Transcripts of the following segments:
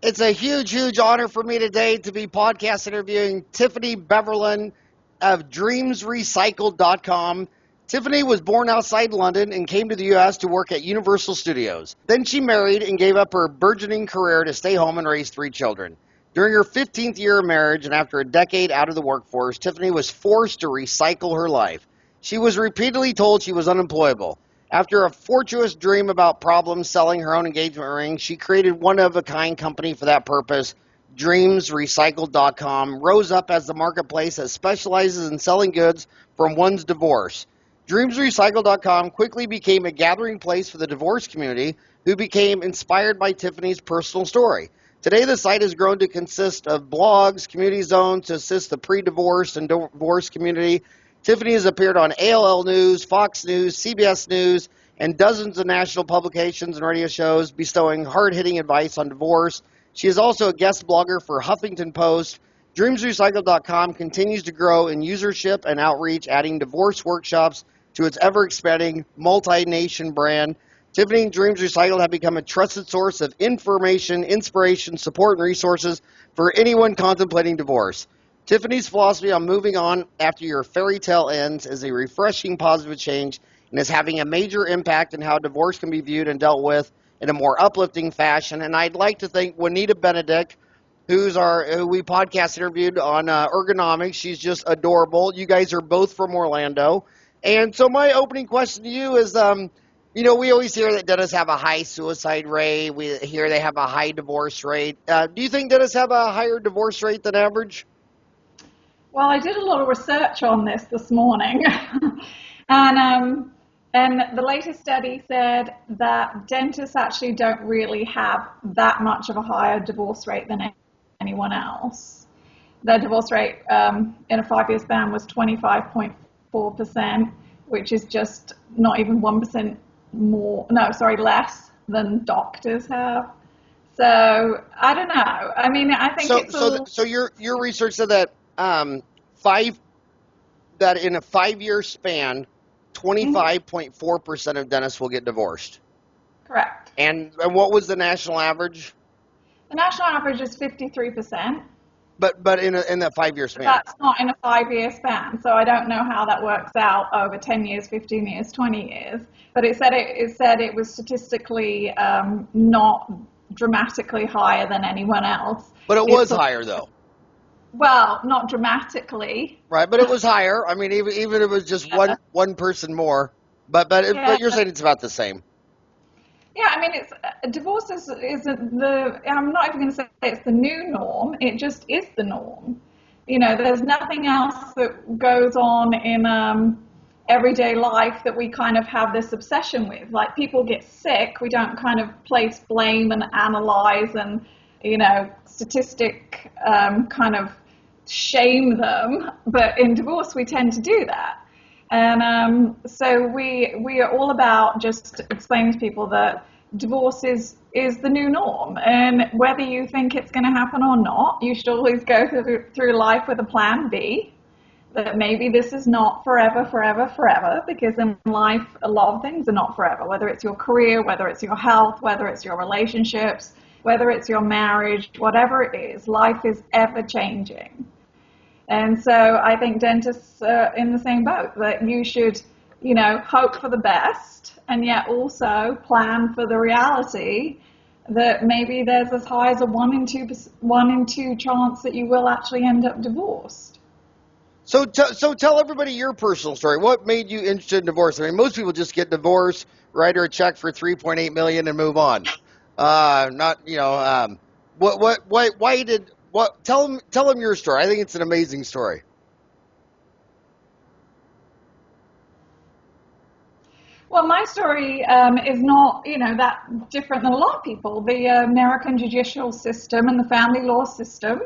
It's a huge, huge honor for me today to be podcast interviewing Tiffany Beverlin of dreamsrecycled.com. Tiffany was born outside London and came to the U.S. to work at Universal Studios. Then she married and gave up her burgeoning career to stay home and raise 3 children. During her 15th year of marriage and after a decade out of the workforce, Tiffany was forced to recycle her life. She was repeatedly told she was unemployable. After a fortuitous dream about problems selling her own engagement ring, she created one-of-a-kind company for that purpose. DreamsRecycled.com rose up as the marketplace that specializes in selling goods from one's divorce. DreamsRecycled.com quickly became a gathering place for the divorce community who became inspired by Tiffany's personal story. Today, the site has grown to consist of blogs, community zones to assist the pre-divorce and divorce community. Tiffany has appeared on ALL News, Fox News, CBS News, and dozens of national publications and radio shows, bestowing hard-hitting advice on divorce. She is also a guest blogger for Huffington Post. DreamsRecycled.com continues to grow in usership and outreach, adding divorce workshops to its ever-expanding multi-nation brand. Tiffany and Dreams Recycled have become a trusted source of information, inspiration, support, and resources for anyone contemplating divorce. Tiffany's philosophy on moving on after your fairy tale ends is a refreshing positive change and is having a major impact on how divorce can be viewed and dealt with in a more uplifting fashion. And I'd like to thank Juanita Benedict, who we podcast interviewed on ergonomics. She's just adorable. You guys are both from Orlando. And so my opening question to you is, we always hear that dentists have a high suicide rate. We hear they have a high divorce rate. Do you think dentists have a higher divorce rate than average? Well, I did a lot of research on this morning, and the latest study said that dentists actually don't really have that much of a higher divorce rate than anyone else. Their divorce rate in a 5-year span was 25.4%, which is just not even 1% less than doctors have. So I don't know. I mean, I think so your research said that that in a 5-year span, 25.4% of dentists will get divorced. Correct. And what was the national average? The national average is 53%. But in that 5-year span. That's not in a 5-year span, so I don't know how that works out over 10 years, 15 years, 20 years. But it said it was statistically not dramatically higher than anyone else. But it was higher though. Well, not dramatically. Right, but it was higher. I mean, even if it was just one person more. But you're saying it's about the same. Yeah, I mean, divorce is I'm not even going to say it's the new norm. It just is the norm. There's nothing else that goes on in everyday life that we kind of have this obsession with. Like, people get sick, we don't kind of place blame and analyze and statistic kind of shame them, but in divorce we tend to do that. And so we are all about just explaining to people that divorce is the new norm, and whether you think it's going to happen or not, you should always go through life with a plan B, that maybe this is not forever, because in life a lot of things are not forever, whether it's your career, whether it's your health, whether it's your relationships, whether it's your marriage, whatever it is, life is ever changing. And so I think dentists are in the same boat, that you should, hope for the best and yet also plan for the reality that maybe there's as high as a 1 in 2 chance that you will actually end up divorced. So tell everybody your personal story. What made you interested in divorce? I mean, most people just get divorced, write her a check for $3.8 million and move on. Tell them your story. I think it's an amazing story. Well, my story is not, that different than a lot of people. The American judicial system and the family law system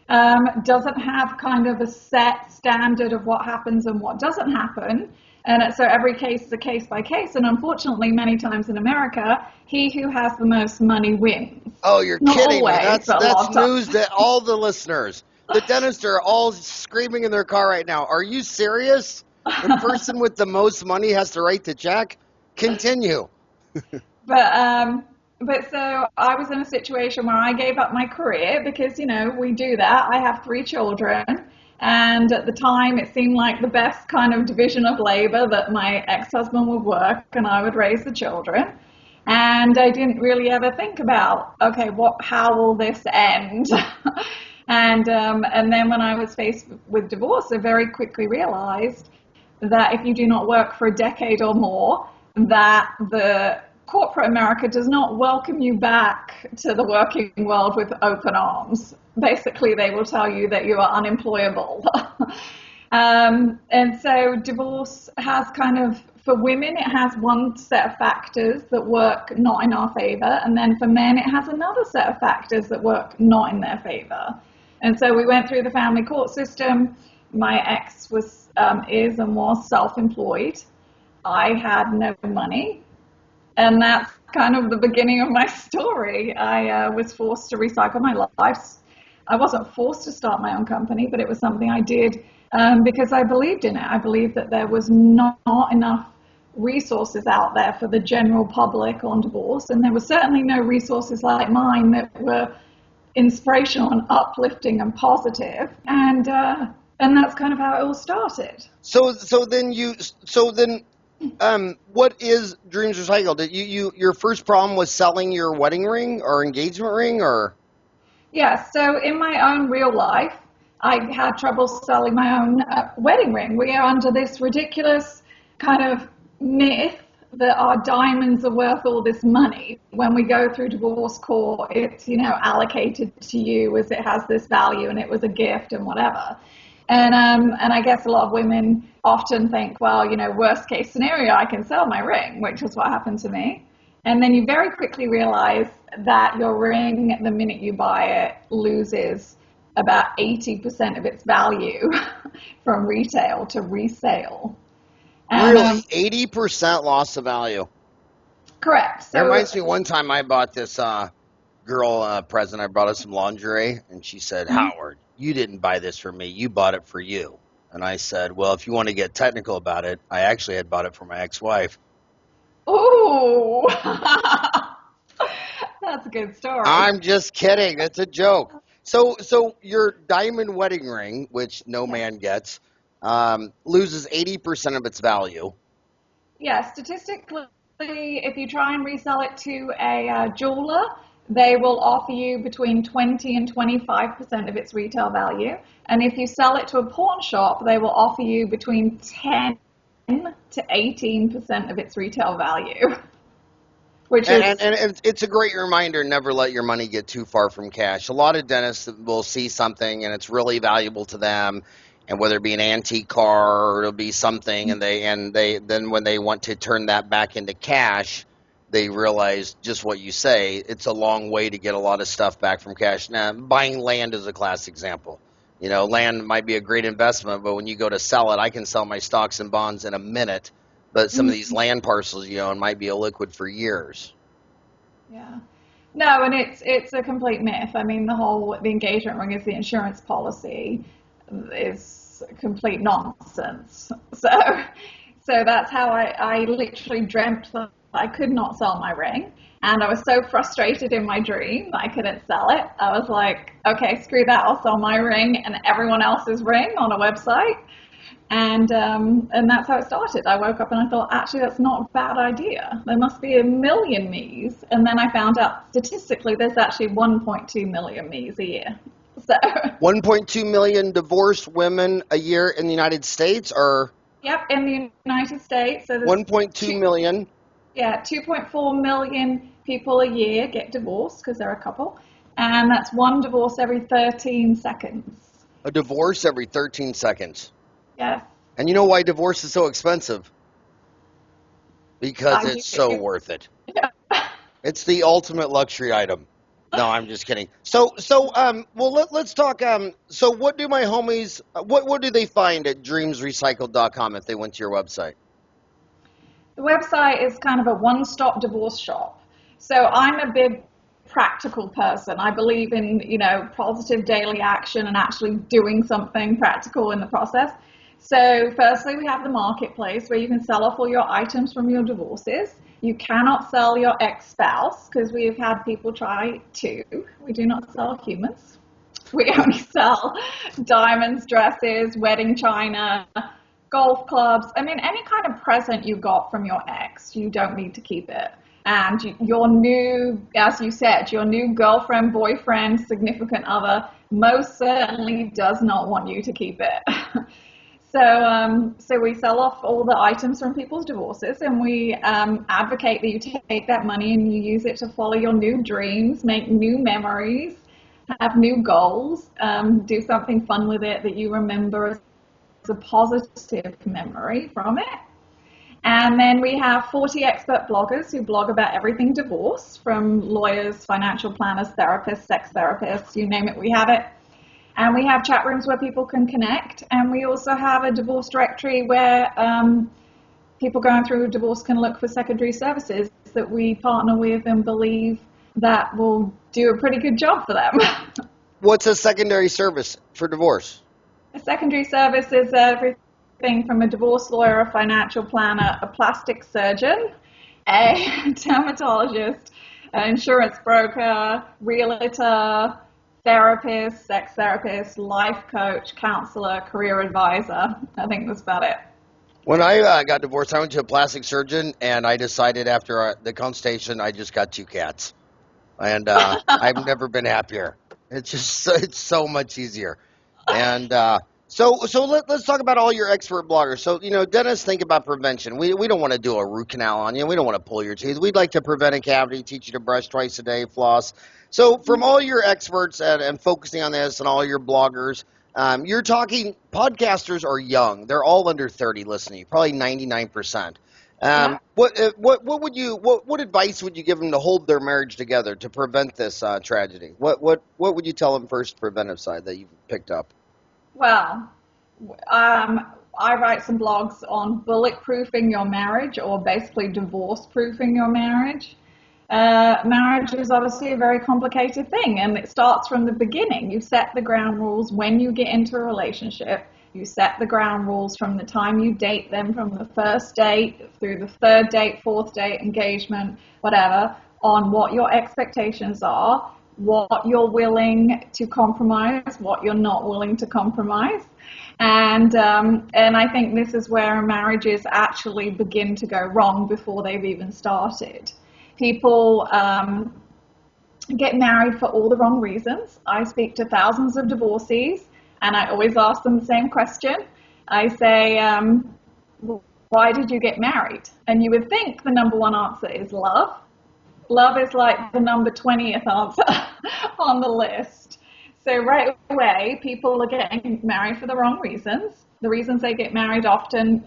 doesn't have kind of a set standard of what happens and what doesn't happen. And so every case is a case by case. And unfortunately, many times in America, he who has the most money wins. Oh, you're kidding me. That's news to all the listeners. The dentists are all screaming in their car right now. Are you serious? The person with the most money has to write the check? Continue. But But so I was in a situation where I gave up my career because, we do that. I have 3 children. And at the time, it seemed like the best kind of division of labor that my ex-husband would work and I would raise the children. And I didn't really ever think about, okay, how will this end? And then when I was faced with divorce, I very quickly realized that if you do not work for a decade or more, that the corporate America does not welcome you back to the working world with open arms. Basically, they will tell you that you are unemployable. And so divorce has for women, it has one set of factors that work not in our favor. And then for men, it has another set of factors that work not in their favor. And so we went through the family court system. My ex is and was self-employed. I had no money. And that's kind of the beginning of my story. I was forced to recycle my life. I wasn't forced to start my own company, but it was something I did because I believed in it. I believed that there was not enough resources out there for the general public on divorce, and there were certainly no resources like mine that were inspirational and uplifting and positive. And that's kind of how it all started. So then, what is Dreams Recycled? Your first problem was selling your wedding ring or engagement ring, or? Yeah, so in my own real life, I had trouble selling my own wedding ring. We are under this ridiculous kind of myth that our diamonds are worth all this money. When we go through divorce court, it's, allocated to you as it has this value and it was a gift and whatever. And I guess a lot of women often think, well, worst case scenario, I can sell my ring, which is what happened to me. And then you very quickly realize that your ring, the minute you buy it, loses about 80% of its value from retail to resale. Really? 80% loss of value? Correct. That reminds me, one time I bought this girl a present. I brought her some lingerie, and she said, Howard, you didn't buy this for me. You bought it for you. And I said, well, if you want to get technical about it, I actually had bought it for my ex-wife. Ooh. That's a good story. I'm just kidding. That's a joke. So your diamond wedding ring, which no man gets, loses 80% of its value. Yeah, statistically, if you try and resell it to a jeweler, they will offer you between 20 and 25% of its retail value. And if you sell it to a pawn shop, they will offer you between 10 to 18% of its retail value. And it's a great reminder, never let your money get too far from cash. A lot of dentists will see something and it's really valuable to them, and whether it be an antique car or it'll be something, and then when they want to turn that back into cash, they realize just what you say. It's a long way to get a lot of stuff back from cash. Now, buying land is a classic example. Land might be a great investment, but when you go to sell it, I can sell my stocks and bonds in a minute. But some of these land parcels you own might be illiquid for years. Yeah. No, and it's a complete myth. I mean, the engagement ring is the insurance policy is complete nonsense. So that's how I literally dreamt that I could not sell my ring. And I was so frustrated in my dream that I couldn't sell it. I was like, okay, screw that. I'll sell my ring and everyone else's ring on a website. And that's how it started. I woke up and I thought, actually, that's not a bad idea. There must be a million me's. And then I found out statistically there's actually 1.2 million me's a year. So 1.2 million divorced women a year in the United States, or? Yep, in the United States. So 1.2 million. Yeah, 2.4 million people a year get divorced because they're a couple. And that's one divorce every 13 seconds. A divorce every 13 seconds. Yes. And you know why divorce is so expensive? Because it's so worth it. Yeah. It's the ultimate luxury item. No, I'm just kidding. So, let's talk. So what do my homies, what do they find at dreamsrecycled.com if they went to your website? The website is kind of a one-stop divorce shop. So I'm a big practical person. I believe in, positive daily action and actually doing something practical in the process. So firstly, we have the marketplace where you can sell off all your items from your divorces. You cannot sell your ex-spouse, because we have had people try to. We do not sell humans. We only sell diamonds, dresses, wedding china, golf clubs. I mean, any kind of present you got from your ex, you don't need to keep it. And your new, as you said, your new girlfriend, boyfriend, significant other most certainly does not want you to keep it. So we sell off all the items from people's divorces, and we advocate that you take that money and you use it to follow your new dreams, make new memories, have new goals, do something fun with it that you remember as a positive memory from it. And then we have 40 expert bloggers who blog about everything divorce, from lawyers, financial planners, therapists, sex therapists, you name it, we have it. And we have chat rooms where people can connect. And we also have a divorce directory where people going through a divorce can look for secondary services that we partner with and believe that will do a pretty good job for them. What's a secondary service for divorce? A secondary service is everything from a divorce lawyer, a financial planner, a plastic surgeon, a dermatologist, an insurance broker, realtor, therapist, sex therapist, life coach, counselor, career advisor. I think that's about it. When I got divorced, I went to a plastic surgeon, and I decided after the consultation I just got 2 cats. And I've never been happier. It's so much easier. And so let's talk about all your expert bloggers. So, dentists think about prevention. We don't want to do a root canal on you. We don't want to pull your teeth. We'd like to prevent a cavity, teach you to brush twice a day, floss. So from all your experts and focusing on this and all your bloggers, you're talking podcasters are young. They're all under 30 listening, probably 99%. What advice would you give them to hold their marriage together to prevent this tragedy? What would you tell them first, preventive side that you've picked up? Well, I write some blogs on bulletproofing your marriage, or basically divorce-proofing your marriage. Marriage is obviously a very complicated thing, and it starts from the beginning. You set the ground rules when you get into a relationship. You set the ground rules from the time you date them, from the first date through the third date, fourth date, engagement, whatever, on what your expectations are, what you're willing to compromise, what you're not willing to compromise. And I think this is where marriages actually begin to go wrong before they've even started. People get married for all the wrong reasons. I speak to thousands of divorcees, and I always ask them the same question. I say, why did you get married? And you would think the number one answer is love. Love is like the number 20th answer on the list. So right away, people are getting married for the wrong reasons. The reasons they get married often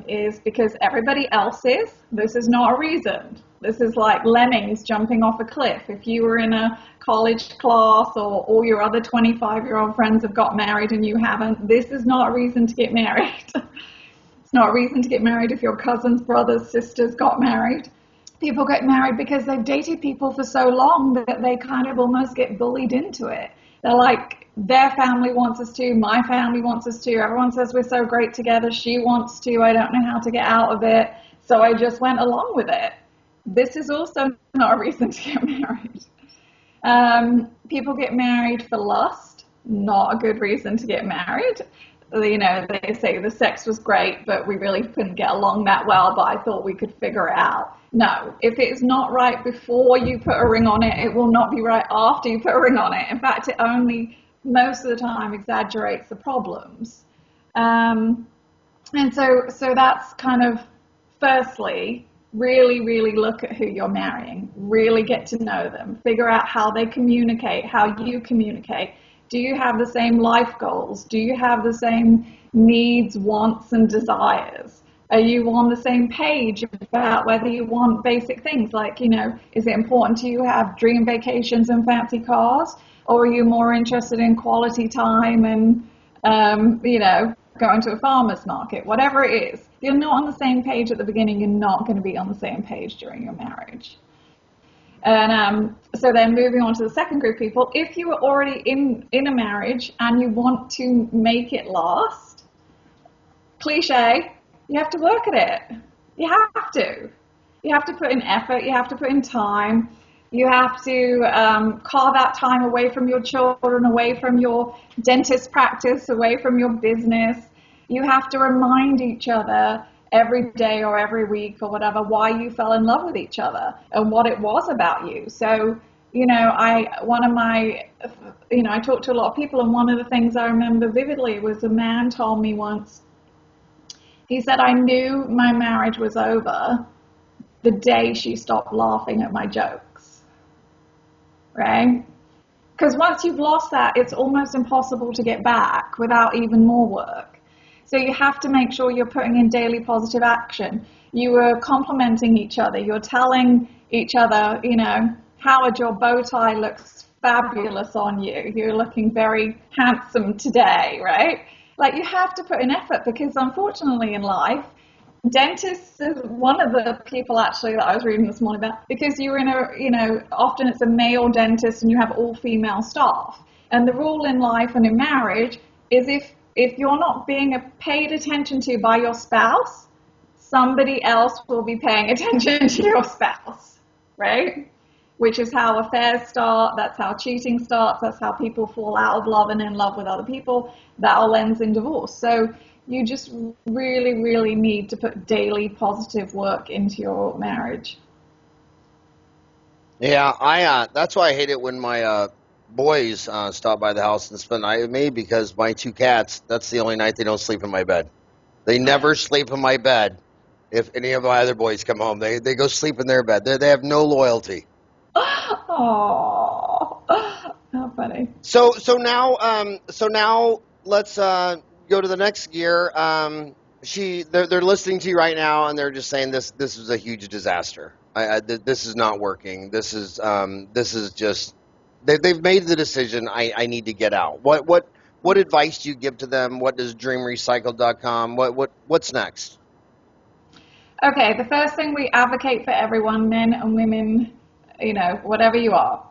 is because everybody else is. This is not a reason. This is like lemmings jumping off a cliff. If you were in a college class or all your other 25-year-old friends have got married and you haven't, this is not a reason to get married. It's not a reason to get married if your cousins, brothers, sisters got married. People get married because they've dated people for so long that they kind of almost get bullied into it. They're like, their family wants us to, my family wants us to, everyone says we're so great together, she wants to, I don't know how to get out of it, so I just went along with it. This is also not a reason to get married. People get married for lust, not a good reason to get married. They say the sex was great, but we really couldn't get along that well, but I thought we could figure it out. No, if it's not right before you put a ring on it, it will not be right after you put a ring on it. In fact, it only, most of the time, exaggerates the problems. And so that's kind of, firstly, really look at who you're marrying. Really get to know them. Figure out how they communicate, how you communicate. Do you have the same life goals? Do you have the same needs, wants, and desires? Are you on the same page about whether you want basic things like, is it important to you have dream vacations and fancy cars? Or are you more interested in quality time and, going to a farmer's market? Whatever it is, if you're not on the same page at the beginning, you're not going to be on the same page during your marriage. And so then moving on to the second group of people, if you are already in a marriage and you want to make it last, cliche, you have to work at it. You have to. You have to put in effort. You have to put in time. You have to carve out time away from your children, away from your dentist practice, away from your business. You have to remind each other every day or every week or whatever why you fell in love with each other and what it was about you. So, I talked to a lot of people, and one of the things I remember vividly was a man told me once, he said, I knew my marriage was over the day she stopped laughing at my jokes, right? Because once you've lost that, it's almost impossible to get back without even more work. So you have to make sure you're putting in daily positive action. You are complimenting each other. You're telling each other, Howard, your bow tie looks fabulous on you. You're looking very handsome today, right? Like, you have to put in effort, because unfortunately in life, dentists is one of the people actually that I was reading this morning about, because you're in often it's a male dentist and you have all female staff. And the rule in life and in marriage is if you're not being paid attention to by your spouse, somebody else will be paying attention to your spouse, right? Which is how affairs start, that's how cheating starts, that's how people fall out of love and in love with other people. That all ends in divorce. So you just really, really need to put daily positive work into your marriage. Yeah, that's why I hate it when my boys stop by the house and spend the night with me, because my two cats, that's the only night they don't sleep in my bed. They never sleep in my bed. If any of my other boys come home, they go sleep in their bed. They have no loyalty. Oh, how funny. So now let's go to the next gear. They're listening to you right now, and they're just saying this is a huge disaster. This is not working. This is just they've made the decision. I need to get out. What advice do you give to them? What does dreamrecycled.com? What's next? Okay, the first thing we advocate for everyone, men and women, whatever you are,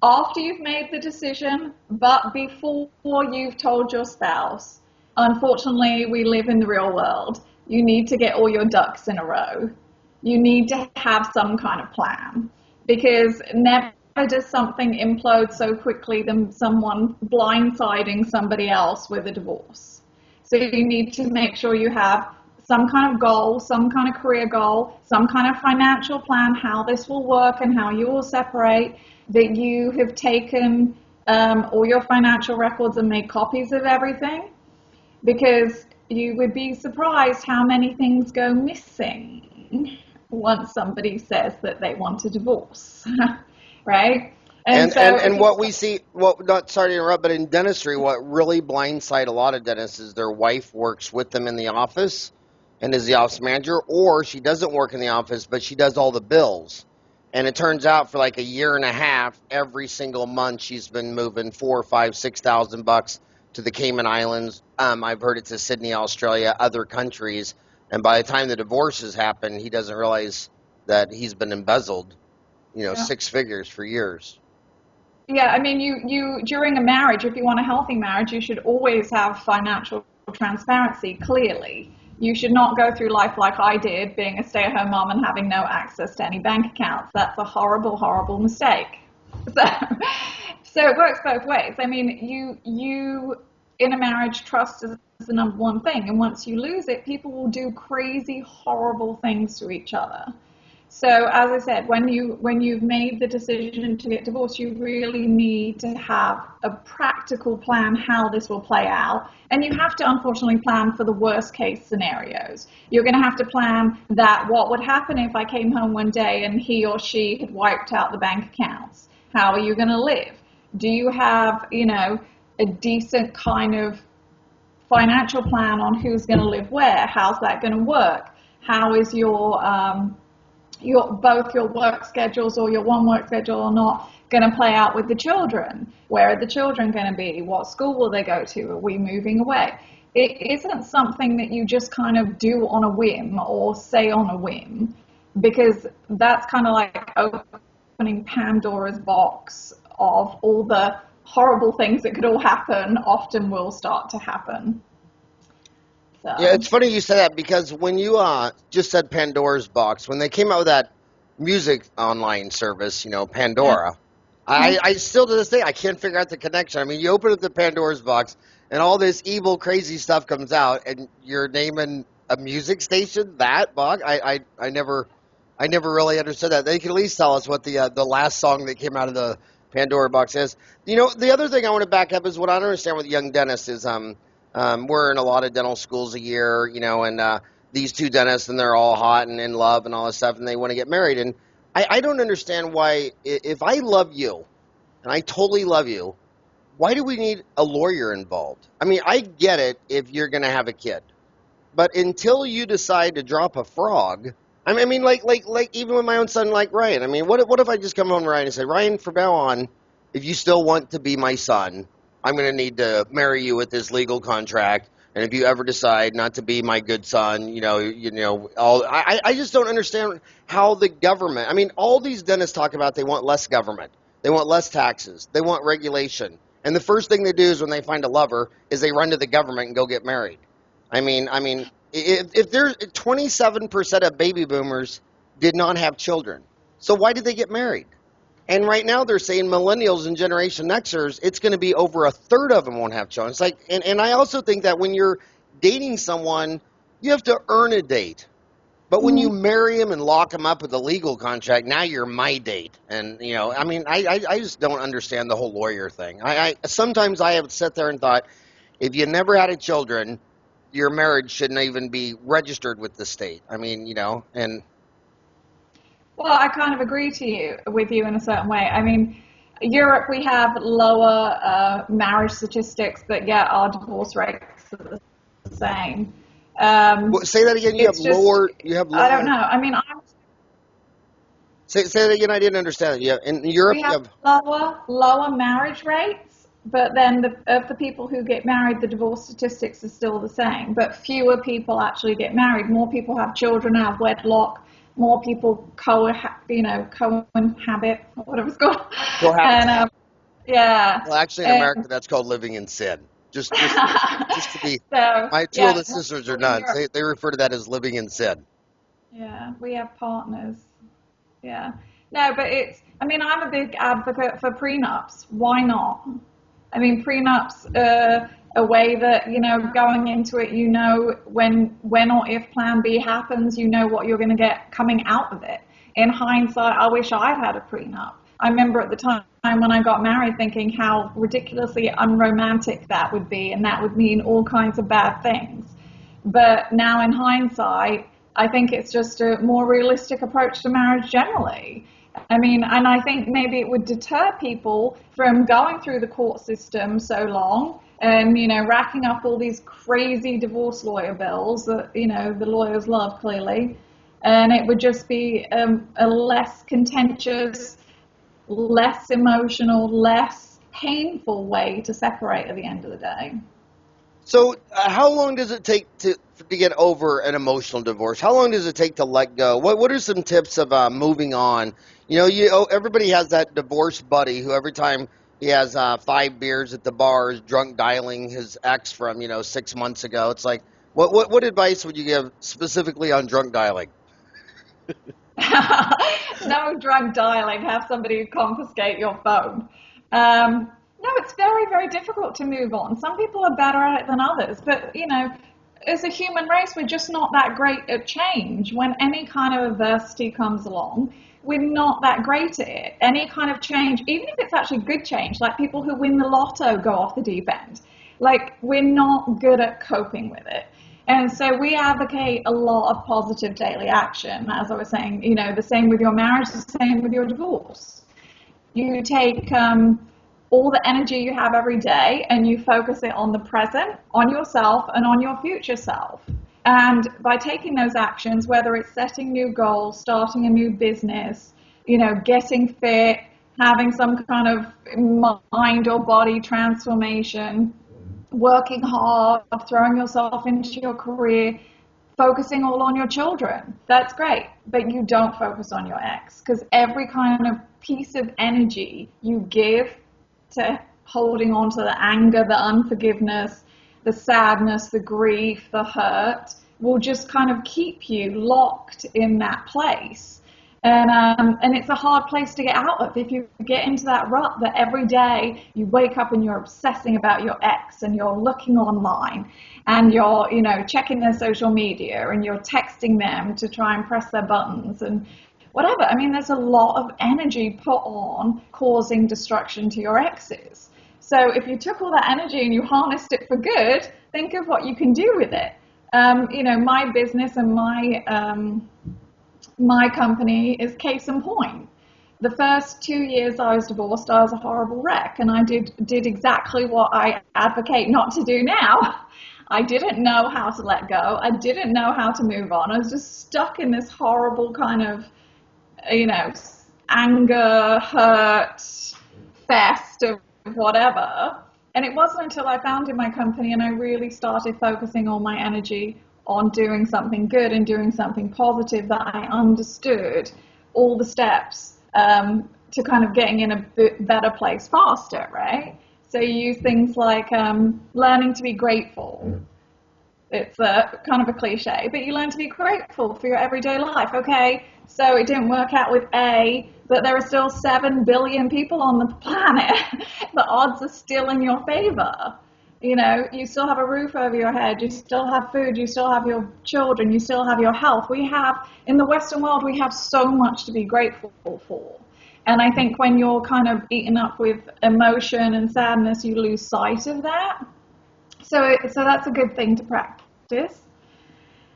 after you've made the decision, but before you've told your spouse. Unfortunately, we live in the real world. You need to get all your ducks in a row. You need to have some kind of plan, because never does something implode so quickly than someone blindsiding somebody else with a divorce. So you need to make sure you have some kind of goal, some kind of career goal, some kind of financial plan, how this will work and how you will separate, that you have taken all your financial records and made copies of everything, because you would be surprised how many things go missing once somebody says that they want a divorce, right? And what we see, not sorry to interrupt, but in dentistry, what really blindside a lot of dentists is their wife works with them in the office and is the office manager, or she doesn't work in the office, but she does all the bills. And it turns out for like a year and a half, every single month, she's been moving $4,000, $5,000, $6,000 to the Cayman Islands. I've heard it to Sydney, Australia, other countries. And by the time the divorce has happened, he doesn't realize that he's been embezzled, six figures for years. Yeah, I mean, you during a marriage, if you want a healthy marriage, you should always have financial transparency, clearly. You should not go through life like I did, being a stay-at-home mom and having no access to any bank accounts. That's a horrible, horrible mistake. So it works both ways. I mean, you in a marriage, trust is the number one thing. And once you lose it, people will do crazy, horrible things to each other. So as I said, when you've made the decision to get divorced, you really need to have a practical plan how this will play out. And you have to unfortunately plan for the worst case scenarios. You're going to have to plan that what would happen if I came home one day and he or she had wiped out the bank accounts? How are you going to live? Do you have, a decent kind of financial plan on who's going to live where? How's that going to work? How is your both your work schedules or your one work schedule or not going to play out with the children? Where are the children going to be? What school will they go to? Are we moving away? It isn't something that you just kind of do on a whim or say on a whim, because that's kind of like opening Pandora's box of all the horrible things that could all happen often will start to happen. Yeah, So, it's funny you said that because when you just said Pandora's box, when they came out with that music online service, yeah. Pandora, Mhm. I still to this day I can't figure out the connection. I mean, you open up the Pandora's box and all this evil, crazy stuff comes out, and you're naming a music station that box. I never really understood that. They can at least tell us what the last song that came out of the Pandora box is. The other thing I want to back up is what I don't understand with young dentists is we're in a lot of dental schools a year, and these two dentists, and they're all hot and in love and all this stuff, and they want to get married. And I don't understand why, if I love you, and I totally love you, why do we need a lawyer involved? I mean, I get it if you're going to have a kid, but until you decide to drop a frog, I mean, like even with my own son, like Ryan. I mean, what if I just come home to Ryan and say, Ryan, from now on, if you still want to be my son, I'm going to need to marry you with this legal contract. And if you ever decide not to be my good son, all I just don't understand how the government. I mean, all these dentists talk about they want less government, they want less taxes, they want regulation, and the first thing they do is when they find a lover is they run to the government and go get married. I mean, if there's 27% of baby boomers did not have children, so why did they get married? And right now they're saying millennials and Generation Xers, it's going to be over a third of them won't have children. It's like, and I also think that when you're dating someone, you have to earn a date. But when you Mhm. marry him and lock him up with a legal contract, now you're my date. And, I mean, I just don't understand the whole lawyer thing. Sometimes I have sat there and thought, if you never had a children, your marriage shouldn't even be registered with the state. I mean, and Well, I kind of agree with you in a certain way. I mean, Europe, we have lower marriage statistics, but yet our divorce rates are the same. say that again. It's just, You have I don't lower. know. I mean, Say that again. I didn't understand. Yeah, in Europe, we you have have. lower marriage rates, but then of the people who get married, the divorce statistics are still the same. But fewer people actually get married. More people have children out of wedlock. More people cohabit, whatever it's called, and Cohabitate. yeah, Well, actually, in and America, that's called living in sin. Just to be. so My two yeah, oldest more sisters are people in nuts. Europe. They refer to that as living in sin. Yeah, we have partners. Yeah. No, but I mean, I'm a big advocate for prenups. Why not? I mean, prenups are a way that, going into it, when or if plan B happens, you know what you're going to get coming out of it. In hindsight, I wish I'd had a prenup. I remember at the time when I got married thinking how ridiculously unromantic that would be, and that would mean all kinds of bad things. But now in hindsight, I think it's just a more realistic approach to marriage generally. I mean, and I think maybe it would deter people from going through the court system so long and, racking up all these crazy divorce lawyer bills that, the lawyers love clearly. And it would just be a less contentious, less emotional, less painful way to separate at the end of the day. So, how long does it take to get over an emotional divorce? How long does it take to let go? What are some tips of moving on? Everybody has that divorce buddy who every time he has 5 beers at the bar is drunk dialing his ex from 6 months ago. It's like, what advice would you give specifically on drunk dialing? No drug dialing, have somebody confiscate your phone. No, it's very, very difficult to move on. Some people are better at it than others, but as a human race, we're just not that great at change. When any kind of adversity comes along, we're not that great at it. Any kind of change, even if it's actually good change, like people who win the lotto go off the deep end, like we're not good at coping with it. And so we advocate a lot of positive daily action. As I was saying, the same with your marriage, the same with your divorce. You take all the energy you have every day and you focus it on the present, on yourself, and on your future self. And by taking those actions, whether it's setting new goals, starting a new business, getting fit, having some kind of mind or body transformation, working hard, throwing yourself into your career, focusing all on your children. That's great, but you don't focus on your ex, because every kind of piece of energy you give to holding on to the anger, the unforgiveness, the sadness, the grief, the hurt will just kind of keep you locked in that place. And it's a hard place to get out of if you get into that rut that every day you wake up and you're obsessing about your ex and you're looking online and you're, checking their social media and you're texting them to try and press their buttons and whatever. I mean, there's a lot of energy put on causing destruction to your exes. So if you took all that energy and you harnessed it for good, think of what you can do with it. My business and my company is case in point. The first 2 years I was divorced, I was a horrible wreck, and I did exactly what I advocate not to do now. I didn't know how to let go. I didn't know how to move on. I was just stuck in this horrible kind of, anger, hurt, fest of whatever. And it wasn't until I founded my company and I really started focusing all my energy on doing something good and doing something positive that I understood all the steps to kind of getting in a better place faster, right? So you use things like learning to be grateful. It's kind of a cliche, but you learn to be grateful for your everyday life. Okay, so it didn't work out with A, but there are still 7 billion people on the planet. The odds are still in your favor. You still have a roof over your head, you still have food, you still have your children, you still have your health. In the Western world, we have so much to be grateful for. And I think when you're kind of eaten up with emotion and sadness, you lose sight of that. So that's a good thing to practice.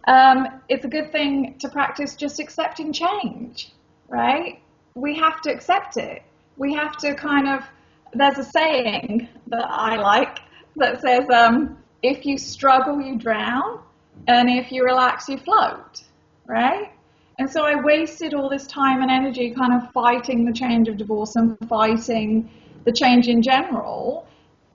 It's a good thing to practice just accepting change, right? We have to accept it. We have to there's a saying that I like that says, if you struggle, you drown, and if you relax, you float, right? And so I wasted all this time and energy kind of fighting the change of divorce and fighting the change in general,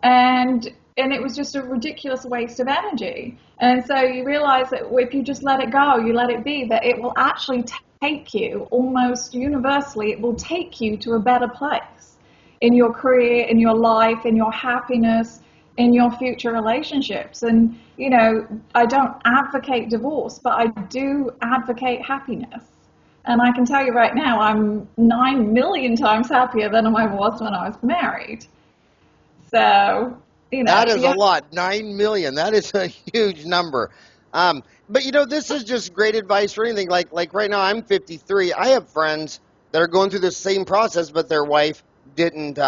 and it was just a ridiculous waste of energy. And so you realize that if you just let it go, you let it be, that it will actually take you, almost universally, it will take you to a better place in your career, in your life, in your happiness, in your future relationships. And, I don't advocate divorce, but I do advocate happiness. And I can tell you right now, I'm 9 million times happier than I was when I was married. So, that is a lot. 9 million. That is a huge number. But this is just great advice for anything. Like right now, I'm 53. I have friends that are going through the same process, but their wife didn't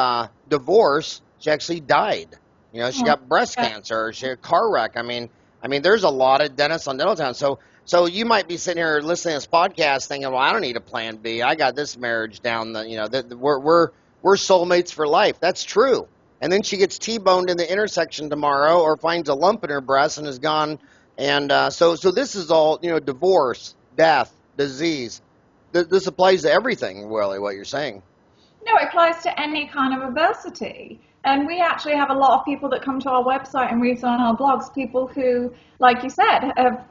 divorce. She actually died. She got breast cancer. She had a car wreck. I mean, there's a lot of dentists on Dental Town. So you might be sitting here listening to this podcast thinking, well, I don't need a plan B. I got this marriage down. We're soulmates for life. That's true. And then she gets T-boned in the intersection tomorrow, or finds a lump in her breast and is gone. And so this is all, divorce, death, disease. This applies to everything, Willie, what you're saying. No, it applies to any kind of adversity. And we actually have a lot of people that come to our website and read on our blogs, people who, like you said, have,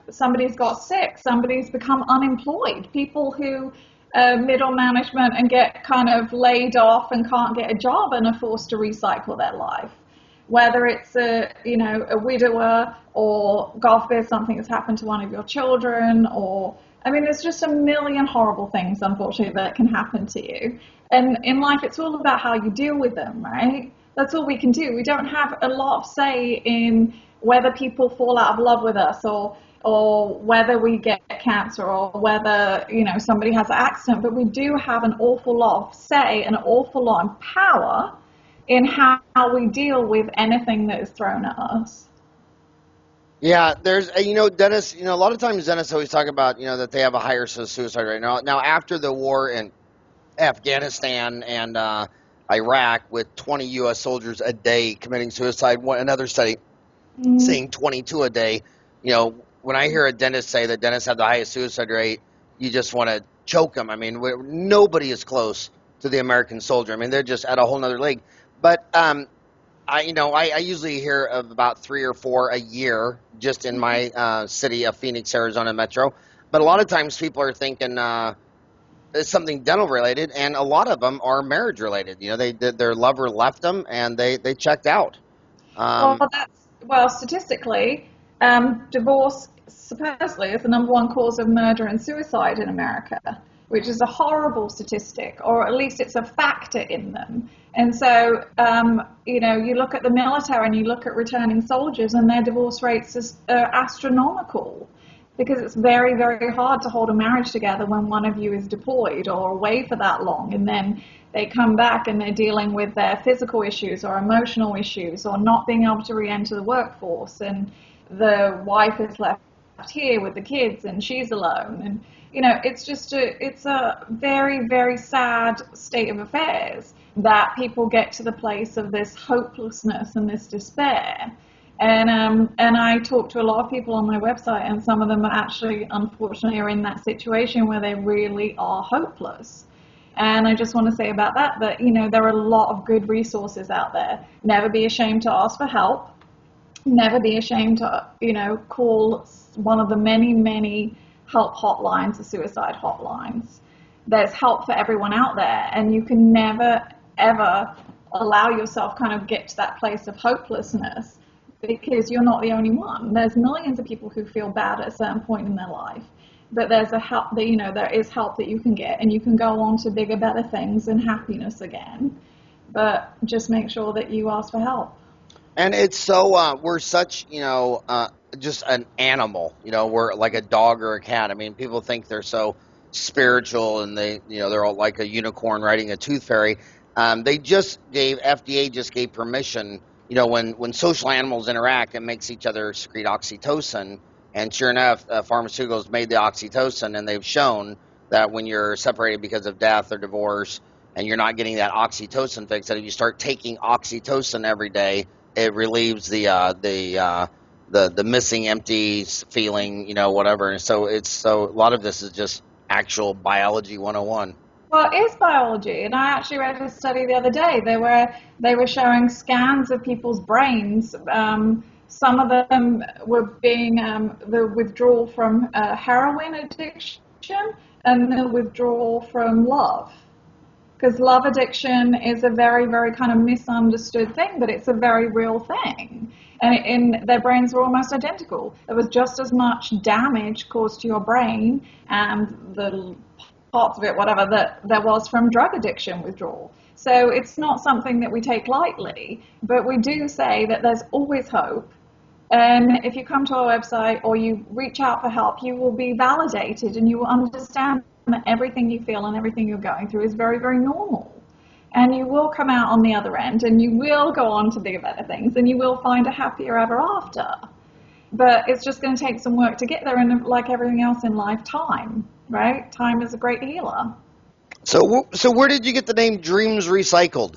somebody's got sick, somebody's become unemployed, people who middle management and get kind of laid off and can't get a job and are forced to recycle their life. Whether it's a widower, or God forbid something has happened to one of your children, or there's just a million horrible things, unfortunately, that can happen to you. And in life, it's all about how you deal with them, right? That's all we can do. We don't have a lot of say in whether people fall out of love with us, or whether we get cancer, or whether, somebody has an accident. But we do have an awful lot of say and an awful lot of power in how we deal with anything that is thrown at us. Yeah, there's, dentists, a lot of times dentists always talk about, that they have a higher suicide rate. Now, after the war in Afghanistan and Iraq, with 20 U.S. soldiers a day committing suicide, another study saying 22 a day, when I hear a dentist say that dentists have the highest suicide rate, you just want to choke them. Nobody is close to the American soldier. They're just at a whole nother league. But I usually hear of about 3 or 4 a year just in my city of Phoenix, Arizona metro. But a lot of times people are thinking it's something dental related, and a lot of them are marriage related. Their lover left them and they checked out. Um, Well, statistically, divorce supposedly is the number one cause of murder and suicide in America, which is a horrible statistic, or at least it's a factor in them. And so, you look at the military and you look at returning soldiers, and their divorce rates are astronomical, because it's very, very hard to hold a marriage together when one of you is deployed or away for that long, and then they come back and they're dealing with their physical issues or emotional issues or not being able to re-enter the workforce, and the wife is left here with the kids and she's alone. And it's a very, very sad state of affairs that people get to the place of this hopelessness and this despair. And I talk to a lot of people on my website, and some of them are actually, unfortunately, are in that situation where they really are hopeless. And I just want to say about that, there are a lot of good resources out there. Never be ashamed to ask for help. Never be ashamed to, call one of the many, many help hotlines, the suicide hotlines. There's help for everyone out there, and you can never, ever allow yourself kind of get to that place of hopelessness, because you're not the only one. There's millions of people who feel bad at a certain point in their life. But there's there is help that you can get, and you can go on to bigger, better things and happiness again. But just make sure that you ask for help. and it's so, we're such, just an animal. We're like a dog or a cat. I mean, people think they're so spiritual, and they're all like a unicorn riding a tooth fairy. FDA just gave permission. When social animals interact, it makes each other secrete oxytocin. And sure enough, pharmaceuticals made the oxytocin, and they've shown that when you're separated because of death or divorce, and you're not getting that oxytocin fix, that if you start taking oxytocin every day, it relieves the missing empty feeling, whatever. And so a lot of this is just actual biology 101. Well, it is biology, and I actually read a study the other day. They were showing scans of people's brains. Some of them were being the withdrawal from heroin addiction and the withdrawal from love. Because love addiction is a very, very kind of misunderstood thing, but it's a very real thing. And their brains were almost identical. There was just as much damage caused to your brain and the parts of it, whatever, that there was from drug addiction withdrawal. So it's not something that we take lightly, but we do say that there's always hope. And if you come to our website or you reach out for help, you will be validated, and you will understand that everything you feel and everything you're going through is very, very normal. And you will come out on the other end, and you will go on to bigger, better things, and you will find a happier ever after. But it's just going to take some work to get there, and like everything else in life, time, right? Time is a great healer. So where did you get the name Dreams Recycled?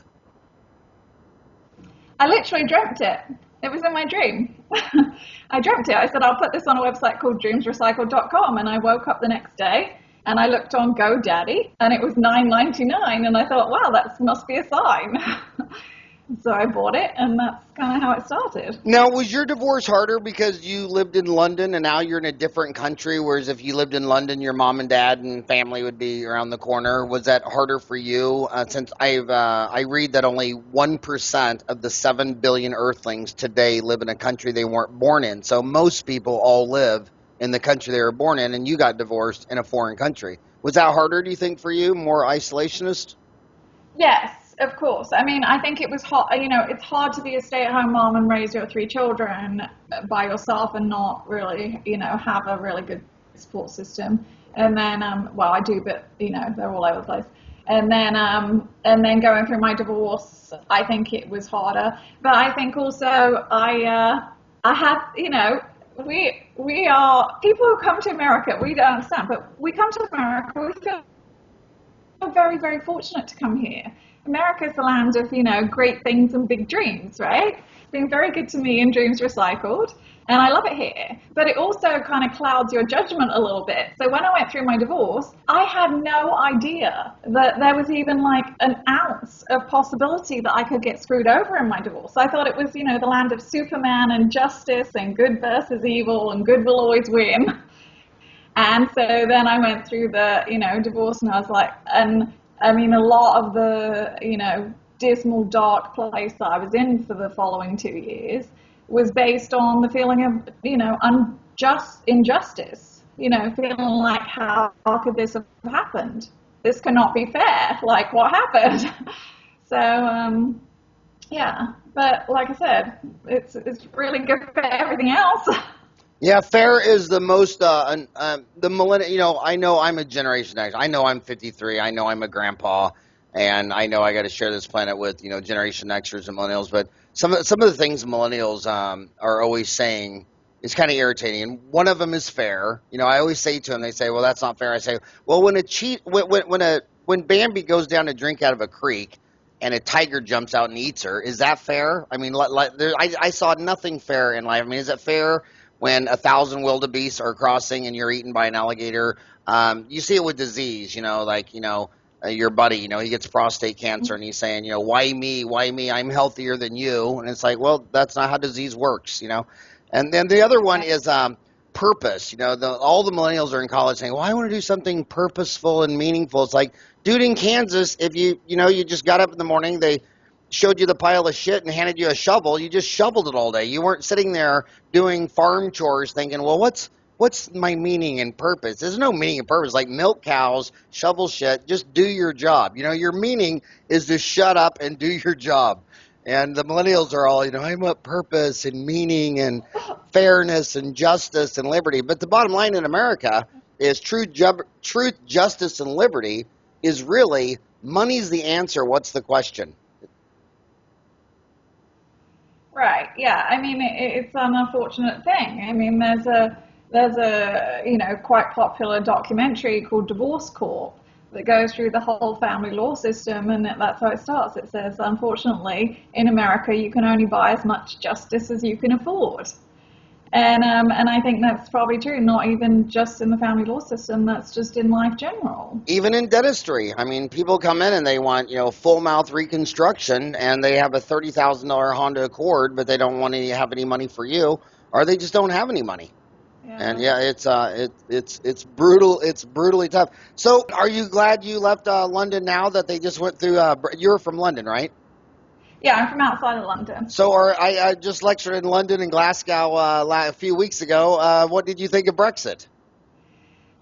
I literally dreamt it. It was in my dream. I dreamt it. I said, I'll put this on a website called dreamsrecycled.com, and I woke up the next day and I looked on GoDaddy and it was $9.99, and I thought, wow, that must be a sign. So I bought it, and that's kind of how it started. Now, was your divorce harder because you lived in London and now you're in a different country, whereas if you lived in London, your mom and dad and family would be around the corner? Was that harder for you? Since I read that only 1% of the 7 billion Earthlings today live in a country they weren't born in. So most people all live in the country they were born in, and you got divorced in a foreign country. Was that harder, do you think, for you? More isolationist? Yes. Of course. I mean, I think it was hard, it's hard to be a stay-at-home mom and raise your 3 children by yourself and not really, have a really good support system. And then, well, I do, but, they're all over the place. And then going through my divorce, I think it was harder. But I think also I had, we are, people who come to America, we don't understand, but we come to America, we feel very, very fortunate to come here. America's the land of, great things and big dreams, right? It's been very good to me in Dreams Recycled, and I love it here. But it also kind of clouds your judgment a little bit. So when I went through my divorce, I had no idea that there was even like an ounce of possibility that I could get screwed over in my divorce. I thought it was, the land of Superman and justice and good versus evil, and good will always win. And so then I went through the, divorce, and I was like, and I mean, a lot of the, dismal, dark place that I was in for the following 2 years was based on the feeling of, injustice, feeling like, how could this have happened? This cannot be fair. Like, what happened? So, yeah, but like I said, it's really good for everything else. Yeah, fair is the most, the millennial, I know I'm a Generation X. I know I'm 53. I know I'm a grandpa, and I know I got to share this planet with, Generation Xers and millennials, but some of the things millennials, are always saying is kind of irritating. And one of them is fair. I always say to them, they say, well, that's not fair. I say, well, when Bambi goes down to drink out of a creek and a tiger jumps out and eats her, is that fair? I mean, I saw nothing fair in life. I mean, is it fair when 1,000 wildebeests are crossing and you're eaten by an alligator? You see it with disease, your buddy, he gets prostate cancer and he's saying, why me? Why me? I'm healthier than you. And it's like, well, that's not how disease works. And then the other one is purpose. All the millennials are in college saying, well, I want to do something purposeful and meaningful. It's like, dude, in Kansas, if you just got up in the morning, they showed you the pile of shit and handed you a shovel, you just shoveled it all day. You weren't sitting there doing farm chores thinking, well, what's my meaning and purpose? There's no meaning and purpose. Like, milk cows, shovel shit, just do your job. Your meaning is to shut up and do your job. And the millennials are all, I'm about purpose and meaning and fairness and justice and liberty. But the bottom line in America is truth, justice, and liberty is really money's the answer. What's the question? Right. Yeah. I mean, it's an unfortunate thing. I mean, there's a quite popular documentary called Divorce Court that goes through the whole family law system, and that's how it starts. It says, unfortunately, in America, you can only buy as much justice as you can afford. And I think that's probably true, not even just in the family law system, that's just in life general. Even in dentistry. I mean, people come in and they want, full mouth reconstruction, and they have a $30,000 Honda Accord, but they don't want to have any money for you, or they just don't have any money. Yeah. And yeah, it's brutal. It's brutally tough. So, are you glad you left London now that they just went through? You're from London, right? Yeah, I'm from outside of London. So, I just lectured in London and Glasgow a few weeks ago. What did you think of Brexit?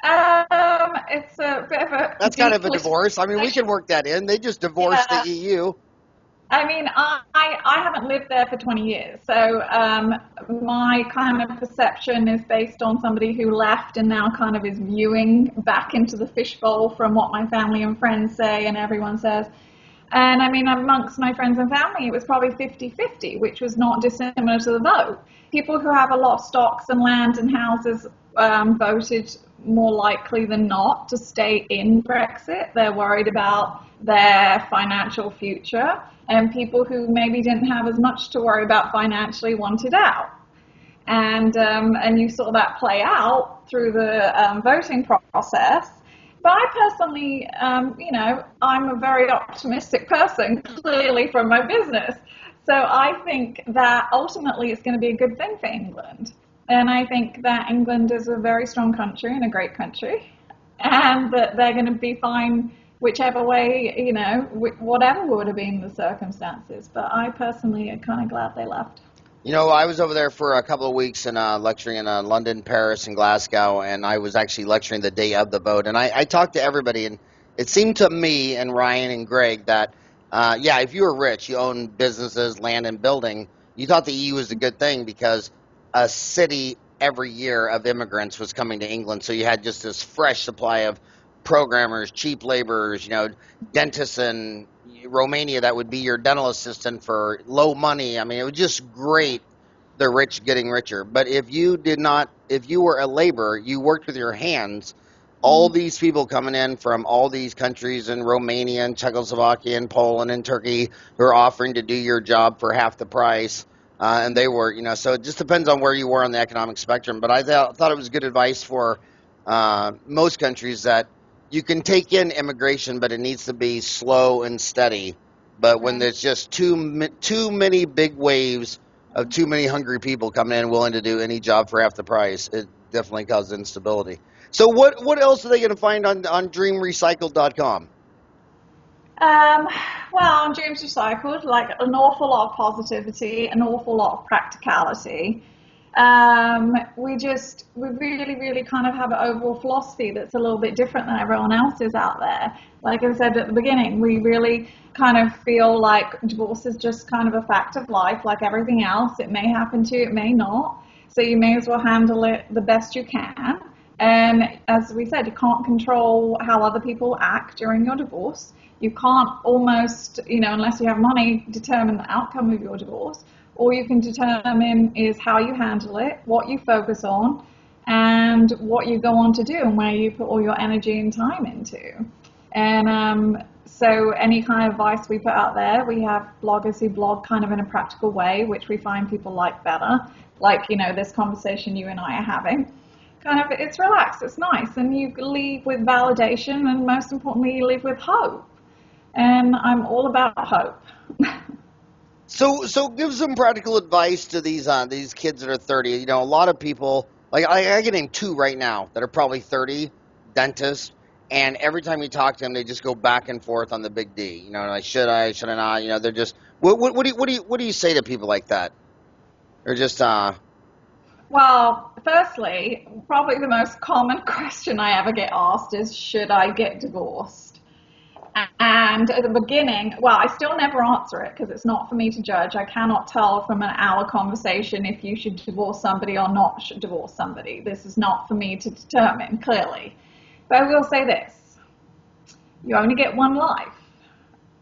It's a bit of a... That's kind of a divorce. I mean, we can work that in. They just divorced the EU. I mean, I haven't lived there for 20 years, so my kind of perception is based on somebody who left and now kind of is viewing back into the fishbowl from what my family and friends say and everyone says. And I mean, amongst my friends and family, it was probably 50-50, which was not dissimilar to the vote. People who have a lot of stocks and land and houses voted more likely than not to stay in Brexit. They're worried about their financial future. And people who maybe didn't have as much to worry about financially wanted out. And you saw that play out through the voting process. But I personally, I'm a very optimistic person, clearly from my business. So I think that ultimately it's going to be a good thing for England. And I think that England is a very strong country and a great country. And that they're going to be fine whichever way, whatever would have been the circumstances. But I personally am kind of glad they left. I was over there for a couple of weeks and lecturing in London, Paris, and Glasgow, and I was actually lecturing the day of the vote. And I talked to everybody, and it seemed to me and Ryan and Greg that, if you were rich, you own businesses, land, and building, you thought the EU was a good thing because a city every year of immigrants was coming to England. So you had just this fresh supply of programmers, cheap laborers, dentists in Romania that would be your dental assistant for low money. I mean, it was just great, the rich getting richer. But if you were a laborer, you worked with your hands, all these people coming in from all these countries in Romania and Czechoslovakia and Poland and Turkey who are offering to do your job for half the price. And they were, so it just depends on where you were on the economic spectrum. But I thought it was good advice for most countries that you can take in immigration, but it needs to be slow and steady. But when there's just too many big waves of too many hungry people coming in willing to do any job for half the price, it definitely causes instability. So what else are they going to find on dreamrecycled.com? Well, on Dreams Recycled, like an awful lot of positivity, an awful lot of practicality. We really, really kind of have an overall philosophy that's a little bit different than everyone else's out there. Like I said at the beginning, we really kind of feel like divorce is just kind of a fact of life, like everything else. It may happen to you, it may not. So you may as well handle it the best you can. And as we said, you can't control how other people act during your divorce. You can't almost, unless you have money, determine the outcome of your divorce. All you can determine is how you handle it, what you focus on, and what you go on to do and where you put all your energy and time into. And so any kind of advice we put out there, we have bloggers who blog kind of in a practical way, which we find people like better, like, this conversation you and I are having. Kind of, it's relaxed, it's nice, and you leave with validation, and most importantly, you leave with hope. And I'm all about hope. So give some practical advice to these kids that are 30. A lot of people, like I can name two right now that are probably 30, dentists, and every time you talk to them, they just go back and forth on the big D. Like should I not? They're just what do you say to people like that? They're just Well, firstly, probably the most common question I ever get asked is, should I get divorced? And at the beginning, well, I still never answer it because it's not for me to judge. I cannot tell from an hour conversation if you should divorce somebody or not should divorce somebody. This is not for me to determine, clearly. But I will say this. You only get one life.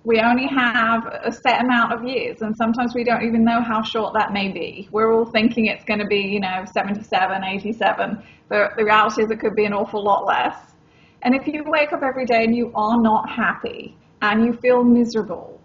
We only have a set amount of years, and sometimes we don't even know how short that may be. We're all thinking it's going to be, 77, 87, but the reality is it could be an awful lot less. And if you wake up every day and you are not happy and you feel miserable,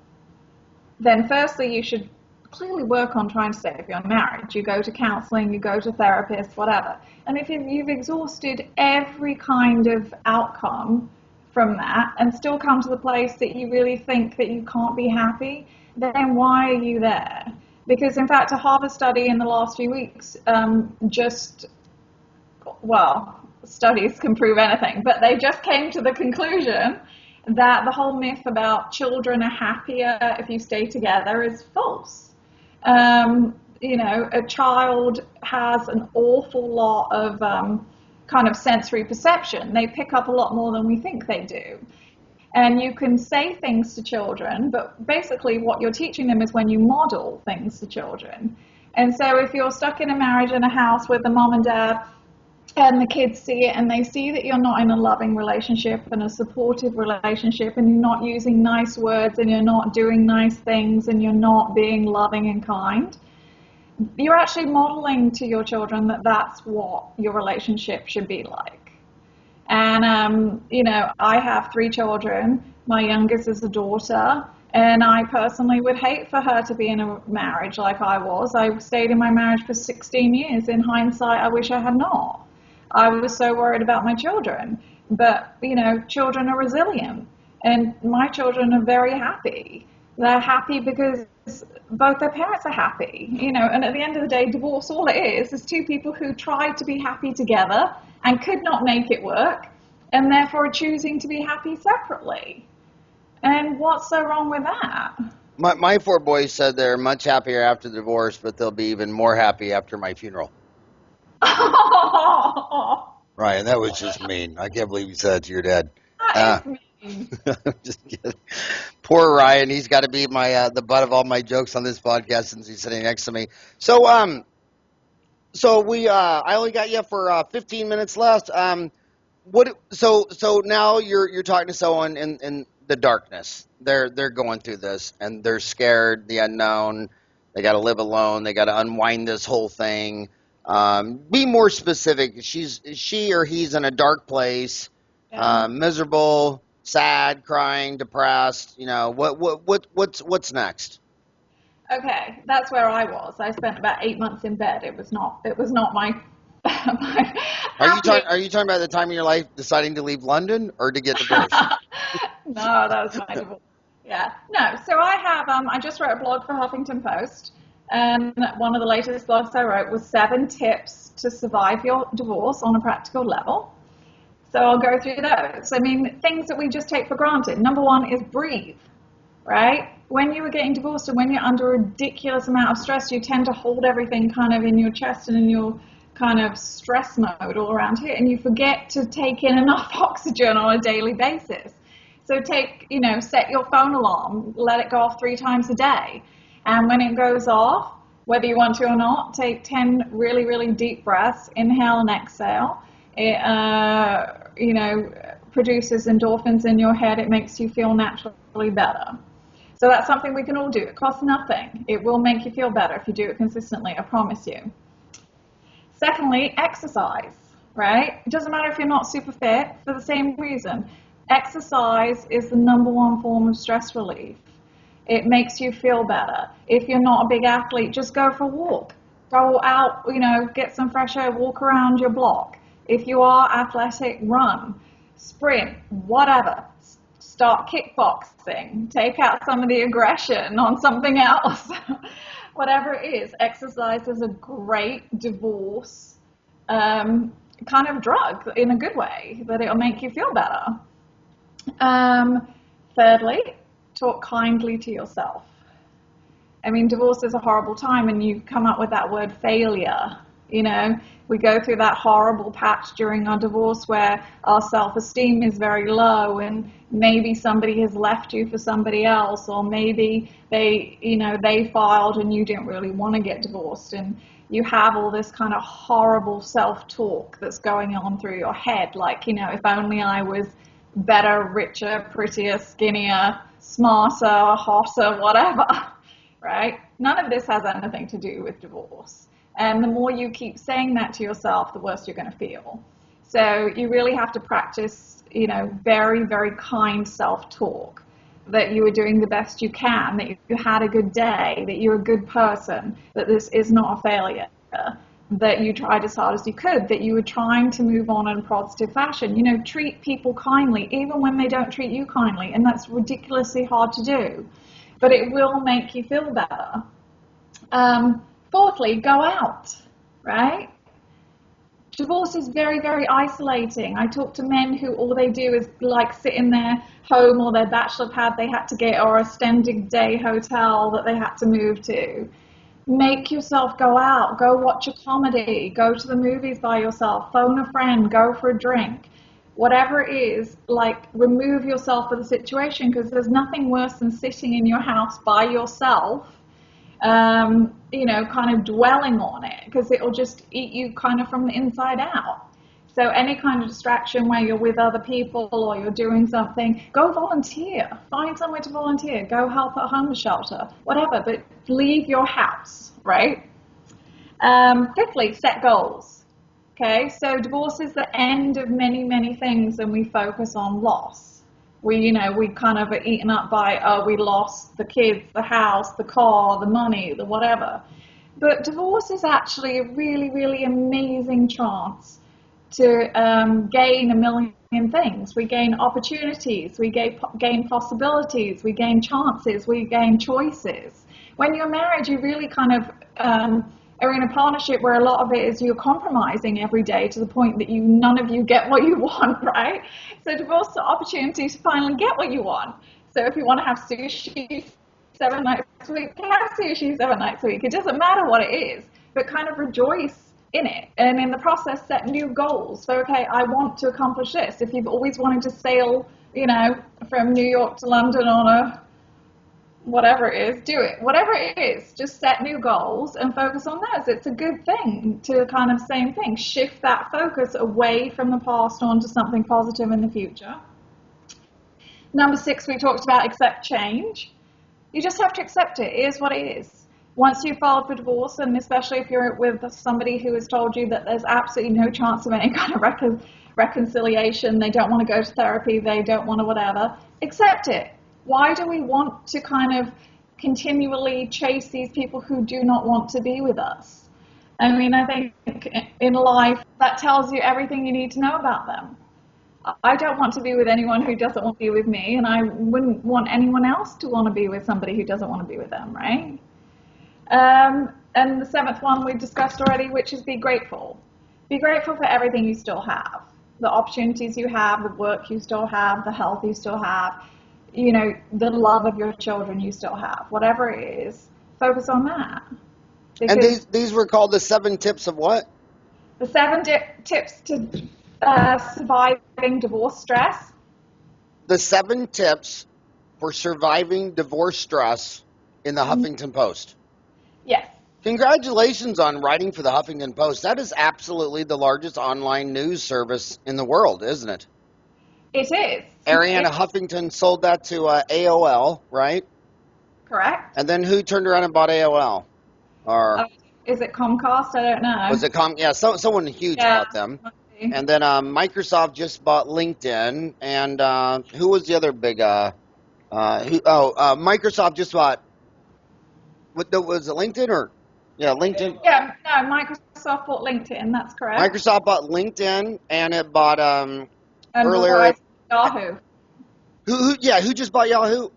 then firstly you should clearly work on trying to save your marriage. You go to counseling, you go to therapists, whatever. And if you've exhausted every kind of outcome from that and still come to the place that you really think that you can't be happy, then why are you there? Because in fact, a Harvard study in the last few weeks studies can prove anything, but they just came to the conclusion that the whole myth about children are happier if you stay together is false. A child has an awful lot of kind of sensory perception. They pick up a lot more than we think they do. And you can say things to children, but basically what you're teaching them is when you model things to children. And so if you're stuck in a marriage in a house with the mom and dad, and the kids see it and they see that you're not in a loving relationship and a supportive relationship, and you're not using nice words and you're not doing nice things and you're not being loving and kind, you're actually modeling to your children that that's what your relationship should be like. And, I have 3 children. My youngest is a daughter. And I personally would hate for her to be in a marriage like I was. I stayed in my marriage for 16 years. In hindsight, I wish I had not. I was so worried about my children. But, children are resilient. And my children are very happy. They're happy because both their parents are happy. And at the end of the day, divorce, all it is 2 people who tried to be happy together and could not make it work, and therefore are choosing to be happy separately. And what's so wrong with that? My 4 boys said they're much happier after the divorce, but they'll be even more happy after my funeral. Ryan, that was just mean. I can't believe you said that to your dad. That is mean. I'm just kidding. Poor Ryan. He's got to be my the butt of all my jokes on this podcast since he's sitting next to me. So I only got you for 15 minutes left. So now you're talking to someone in the darkness. They're going through this and they're scared, the unknown. They got to live alone. They got to unwind this whole thing. Be more specific. She or he's in a dark place, miserable, sad, crying, depressed. What's next? Okay, that's where I was. I spent about 8 months in bed. It was not my. Are you talking about the time in your life deciding to leave London or to get divorced? No, that was my divorce. Yeah, no. So I just wrote a blog for Huffington Post, and one of the latest blogs I wrote was 7 tips to survive your divorce on a practical level. So I'll go through those. I mean, things that we just take for granted. Number 1 is breathe. right? When you are getting divorced and when you're under a ridiculous amount of stress, you tend to hold everything kind of in your chest and in your kind of stress mode all around here, and you forget to take in enough oxygen on a daily basis. So set your phone alarm, let it go off 3 times a day. And when it goes off, whether you want to or not, take 10 really, really deep breaths, inhale and exhale. It, produces endorphins in your head. It makes you feel naturally better. So that's something we can all do. It costs nothing. It will make you feel better if you do it consistently, I promise you. Secondly, exercise, right? It doesn't matter if you're not super fit, for the same reason. Exercise is the #1 form of stress relief. It makes you feel better. If you're not a big athlete, just go for a walk. Go out, get some fresh air, walk around your block. If you are athletic, run, sprint, whatever. Start kickboxing. Take out some of the aggression on something else. Whatever it is, exercise is a great divorce kind of drug in a good way, that it'll make you feel better. Thirdly, talk kindly to yourself. I mean, divorce is a horrible time, and you come up with that word failure. We go through that horrible patch during our divorce where our self-esteem is very low, and maybe somebody has left you for somebody else, or maybe they filed and you didn't really want to get divorced, and you have all this kind of horrible self-talk that's going on through your head, like, if only I was better, richer, prettier, skinnier, smarter, hotter, whatever, right? None of this has anything to do with divorce. And the more you keep saying that to yourself, the worse you're going to feel. So you really have to practice, very, very kind self-talk, that you are doing the best you can, that you had a good day, that you're a good person, that this is not a failure, that you tried as hard as you could, that you were trying to move on in a positive fashion. Treat people kindly, even when they don't treat you kindly, and that's ridiculously hard to do, but it will make you feel better. Fourthly, go out, right? Divorce is very, very isolating. I talk to men who all they do is sit in their home or their bachelor pad they had to get, or a extended day hotel that they had to move to. Make yourself go out, go watch a comedy, go to the movies by yourself, phone a friend, go for a drink. Whatever it is, remove yourself from the situation, because there's nothing worse than sitting in your house by yourself, kind of dwelling on it, because it will just eat you kind of from the inside out. So any kind of distraction where you're with other people or you're doing something, go volunteer. Find somewhere to volunteer. Go help at a homeless shelter, whatever, but leave your house, right? Fifthly, set goals. Okay, so divorce is the end of many, many things, and we focus on loss. We kind of are eaten up by, we lost the kids, the house, the car, the money, the whatever. But divorce is actually a really, really amazing chance to gain a million things. We gain opportunities, we gain possibilities, we gain chances, we gain choices. When you're married, you really kind of are in a partnership where a lot of it is you're compromising every day to the point that none of you get what you want, right? So divorce is the opportunity to finally get what you want. So if you want to have sushi 7 nights a week, have sushi 7 nights a week. It doesn't matter what it is, but kind of rejoice in it, and in the process set new goals. So okay, I want to accomplish this. If you've always wanted to sail, from New York to London on a whatever it is, do it. Whatever it is, just set new goals and focus on those. It's a good thing to kind of same thing, shift that focus away from the past onto something positive in the future. Number 6, we talked about accept change. You just have to accept it. It is what it is. Once you've filed for divorce, and especially if you're with somebody who has told you that there's absolutely no chance of any kind of reconciliation, they don't want to go to therapy, they don't want to whatever, accept it. Why do we want to kind of continually chase these people who do not want to be with us? I mean, I think in life that tells you everything you need to know about them. I don't want to be with anyone who doesn't want to be with me, and I wouldn't want anyone else to want to be with somebody who doesn't want to be with them, right? And the 7th one we discussed already, which is be grateful. Be grateful for everything you still have. The opportunities you have, the work you still have, the health you still have. the love of your children you still have, whatever it is, focus on that. And these were called the 7 tips of what? The 7 tips to surviving divorce stress. The 7 tips for surviving divorce stress in the Huffington Post. Yes. Congratulations on writing for the Huffington Post. That is absolutely the largest online news service in the world, isn't it? It is. Ariana Huffington sold that to AOL, right? Correct. And then who turned around and bought AOL? Or is it Comcast? I don't know. Was it Yeah, someone huge bought them. And then Microsoft just bought LinkedIn. And who was the other big? Microsoft just bought. Was it LinkedIn or? Yeah, LinkedIn. Yeah, no, Microsoft bought LinkedIn. That's correct. Microsoft bought LinkedIn, and it bought and earlier Yahoo. Who just bought Yahoo?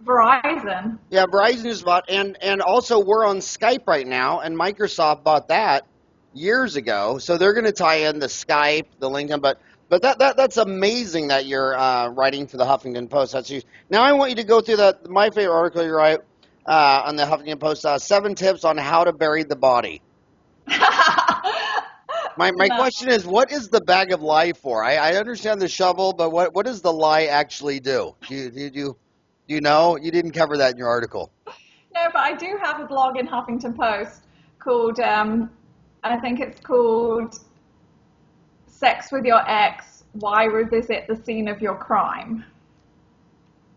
Verizon. Yeah, Verizon just bought, and also we're on Skype right now, and Microsoft bought that years ago, so they're going to tie in the Skype, the LinkedIn, but that's amazing that you're writing for the Huffington Post. That's huge. Now I want you to go through my favorite article you write on the Huffington Post, 7 tips on how to bury the body. My question is, what is the bag of lye for? I understand the shovel, but what does the lye actually do? Do you know? You didn't cover that in your article. No, but I do have a blog in Huffington Post called, I think it's called Sex with Your Ex, Why Revisit the Scene of Your Crime.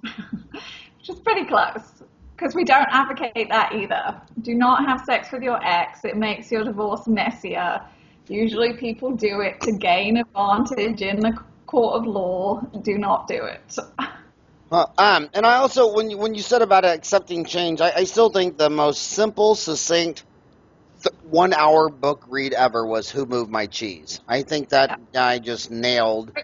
Which is pretty close, because we don't advocate that either. Do not have sex with your ex. It makes your divorce messier. Usually people do it to gain advantage in the court of law. Do not do it. And I also, when you said about accepting change, I still think the most simple, succinct 1-hour book read ever was Who Moved My Cheese. I think that guy just nailed.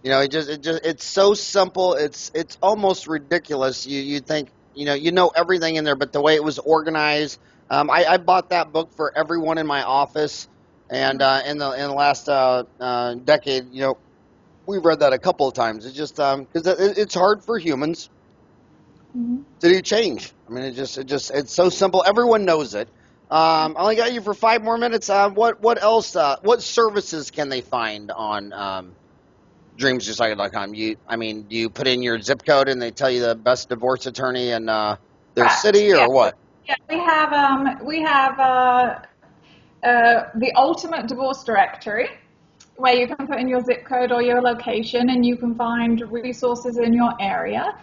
It's so simple. It's almost ridiculous. You think you know everything in there, but the way it was organized. I bought that book for everyone in my office, and in the last decade, we've read that a couple of times. It's just because it's hard for humans to do change. I mean, it's so simple. Everyone knows it. I only got you for 5 more minutes. What else? What services can they find on dreamsrecycle.com? Do you put in your zip code and they tell you the best divorce attorney in their city, or what? Yeah, we have the ultimate divorce directory, where you can put in your zip code or your location, and you can find resources in your area.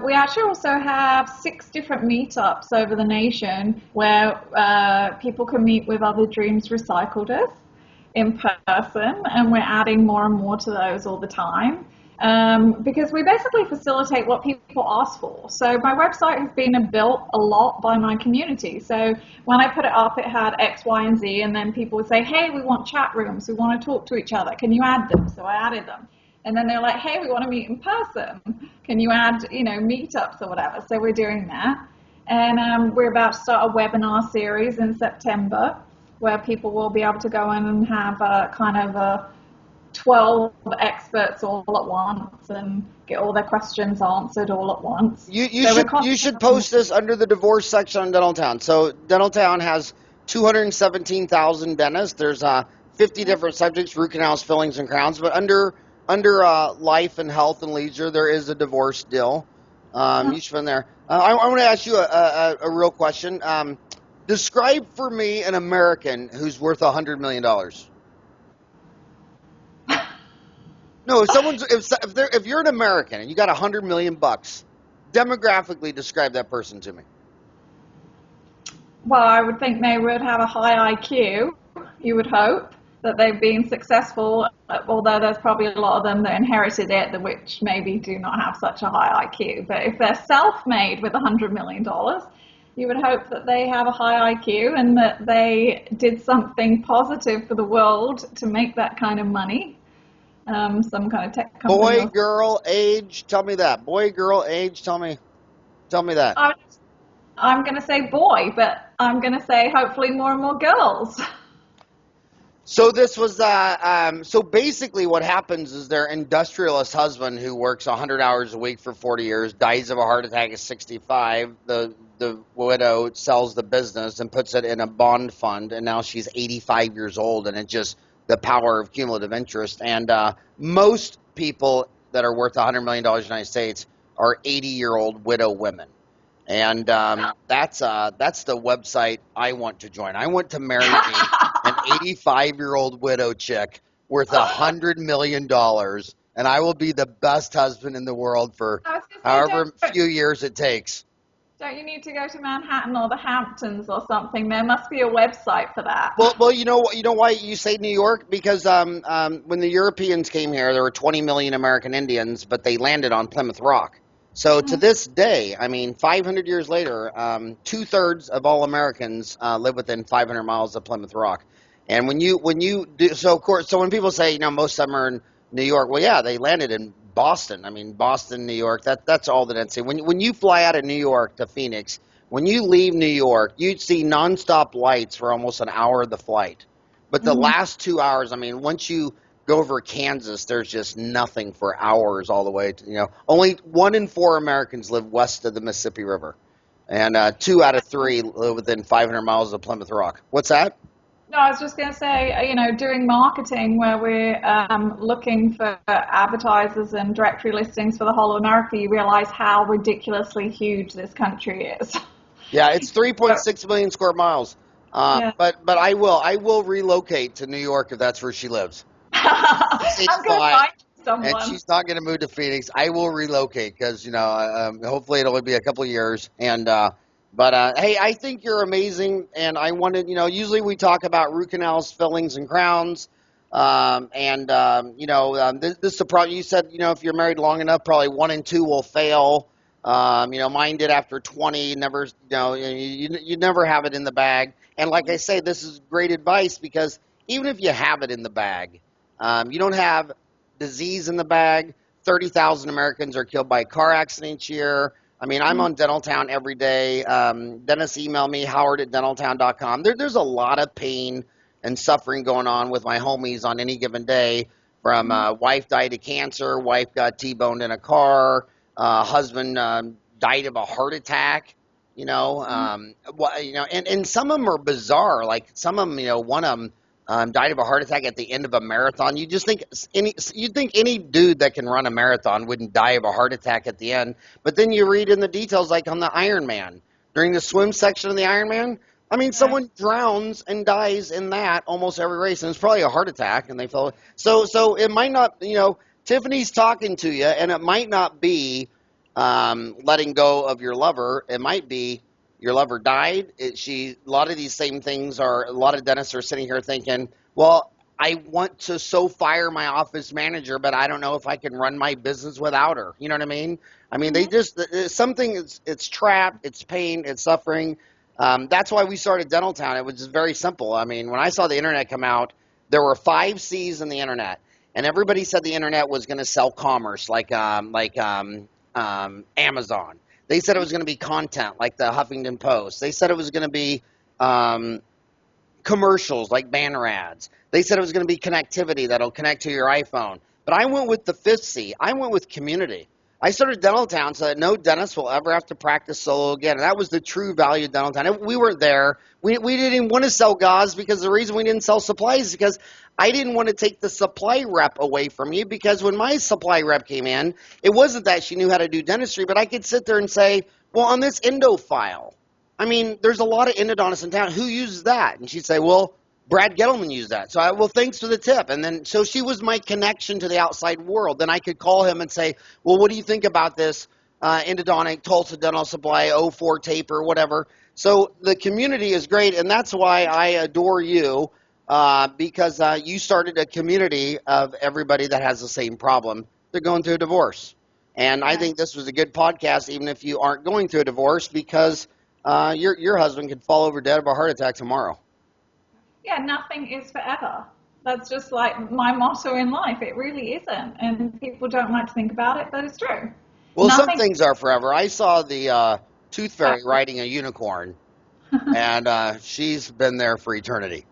We actually also have 6 different meetups over the nation where people can meet with other Dreams Recycleders in person, and we're adding more and more to those all the time, because we basically facilitate what people ask for. So my website has been built a lot by my community. So when I put it up, it had X, Y, and Z, and then people would say, hey, we want chat rooms, we want to talk to each other, can you add them? So I added them. And then they're like, hey, we want to meet in person, can you add, meetups or whatever? So we're doing that. And we're about to start a webinar series in September, where people will be able to go in and have a kind of a 12 experts all at once and get all their questions answered all at once. You should post this under the divorce section on Dentaltown. So Dentaltown has 217,000 dentists. There's 50 different subjects: root canals, fillings, and crowns. But under life and health and leisure, there is a divorce deal. You should put in there. I want to ask you a real question. Describe for me an American who's worth $100 million. No, if you're an American and you got $100 million, demographically describe that person to me. Well, I would think they would have a high IQ. You would hope that they've been successful, although there's probably a lot of them that inherited it, which maybe do not have such a high IQ. But if they're self-made with $100 million, you would hope that they have a high IQ and that they did something positive for the world to make that kind of money. Some kind of tech company. Boy, girl, age, tell me that. Boy, girl, age, tell me that. I'm going to say boy, but I'm going to say hopefully more and more girls. So this was so basically what happens is their industrialist husband who works 100 hours a week for 40 years dies of a heart attack at 65. The widow sells the business and puts it in a bond fund, and now she's 85 years old, and it's just the power of cumulative interest. And most people that are worth $100 million in the United States are 80-year-old widow women. And that's the website I want to join. I want to marry me an 85-year-old widow chick worth $100 million, and I will be the best husband in the world for I was gonna say, however few years it takes. don't you need to go to Manhattan or the Hamptons or something? There must be a website for that. Well, you know why you say New York? Because when the Europeans came here, there were 20 million American Indians, but they landed on Plymouth Rock. So to this day, I mean, 500 years later, 2/3 of all Americans live within 500 miles of Plymouth Rock. And when you do, so of course, so when people say, most of them are in New York, well, yeah, they landed in Boston. I mean, Boston, New York, that's all the density. When you fly out of New York to Phoenix, when you leave New York, you'd see nonstop lights for almost an hour of the flight. But the last 2 hours, I mean, once you go over Kansas, there's just nothing for hours all the way to, only 1 in 4 Americans live west of the Mississippi River. And 2 out of 3 live within 500 miles of Plymouth Rock. What's that? No, I was just going to say, doing marketing where we're looking for advertisers and directory listings for the whole of America, you realize how ridiculously huge this country is. Yeah, it's 3.6 million square miles. Yeah. But I will relocate to New York if that's where she lives. I'm going to find someone. And she's not going to move to Phoenix. I will relocate because, hopefully it'll only be a couple of years. And, hey, I think you're amazing. And I wanted, usually we talk about root canals, fillings, and crowns. This is the problem. You said, if you're married long enough, probably 1 in 2 will fail. Mine did after 20. Never, you never have it in the bag. And like I say, this is great advice because even if you have it in the bag, you don't have disease in the bag. 30,000 Americans are killed by a car accident each year. I mean, I'm on Dentaltown every day. Dentists email me, howard@dentaltown.com. There's a lot of pain and suffering going on with my homies on any given day. From wife died of cancer, wife got T-boned in a car, husband died of a heart attack. And some of them are bizarre. Like some of them, one of them died of a heart attack at the end of a marathon. You just think any dude that can run a marathon wouldn't die of a heart attack at the end. But then you read in the details, like on the Ironman, during the swim section of the Ironman. I mean, someone drowns and dies in that almost every race, and it's probably a heart attack. And they fell. So it might not. Tiffany's talking to you, and it might not be letting go of your lover. It might be your lover died. A lot of these same things are, a lot of dentists are sitting here thinking, well, I want to fire my office manager, but I don't know if I can run my business without her. You know what I mean? I mean, they just, it's trapped, it's pain, it's suffering. That's why we started Dentaltown. It was just very simple. I mean, when I saw the internet come out, there were 5 C's in the internet, and everybody said the internet was going to sell commerce, like Amazon. They said it was going to be content, like the Huffington Post. They said it was going to be commercials, like banner ads. They said it was going to be connectivity that'll connect to your iPhone. But I went with the 5th C. I went with community. I started Dentaltown so that no dentist will ever have to practice solo again. And that was the true value of Dentaltown. We weren't there. We didn't even want to sell gauze because the reason we didn't sell supplies is because I didn't want to take the supply rep away from you, because when my supply rep came in, it wasn't that she knew how to do dentistry, but I could sit there and say, well, on this endo file, I mean, there's a lot of endodontists in town. Who uses that? And she'd say, well, Brad Gettleman used that. So well, thanks for the tip. And then, so she was my connection to the outside world. Then I could call him and say, well, what do you think about this endodontic Tulsa Dental Supply 04 taper, whatever. So the community is great. And that's why I adore you, because you started a community of everybody that has the same problem. They're going through a divorce. And I think this was a good podcast, even if you aren't going through a divorce, because your husband could fall over dead of a heart attack tomorrow. Yeah, nothing is forever. That's just like my motto in life. It really isn't. And people don't like to think about it, but it's true. Well, some things are forever. I saw the Tooth Fairy riding a unicorn, and she's been there for eternity.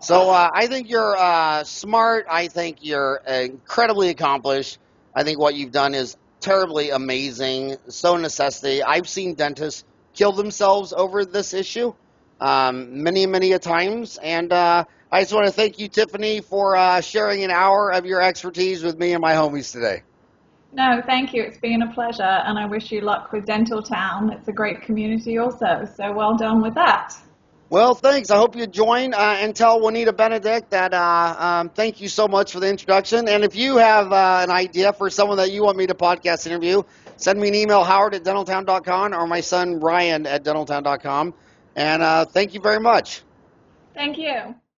So I think you're smart. I think you're incredibly accomplished. I think what you've done is terribly amazing. So necessity. I've seen dentists kill themselves over this issue many, many a times. And I just want to thank you, Tiffany, for sharing an hour of your expertise with me and my homies today. No, thank you. It's been a pleasure, and I wish you luck with Dental Town. It's a great community also, so well done with that. Well, thanks. I hope you join and tell Juanita Benedict that thank you so much for the introduction. And if you have an idea for someone that you want me to podcast interview, send me an email, howard@dentaltown.com, or my son, Ryan, at dentaltown.com. And thank you very much. Thank you.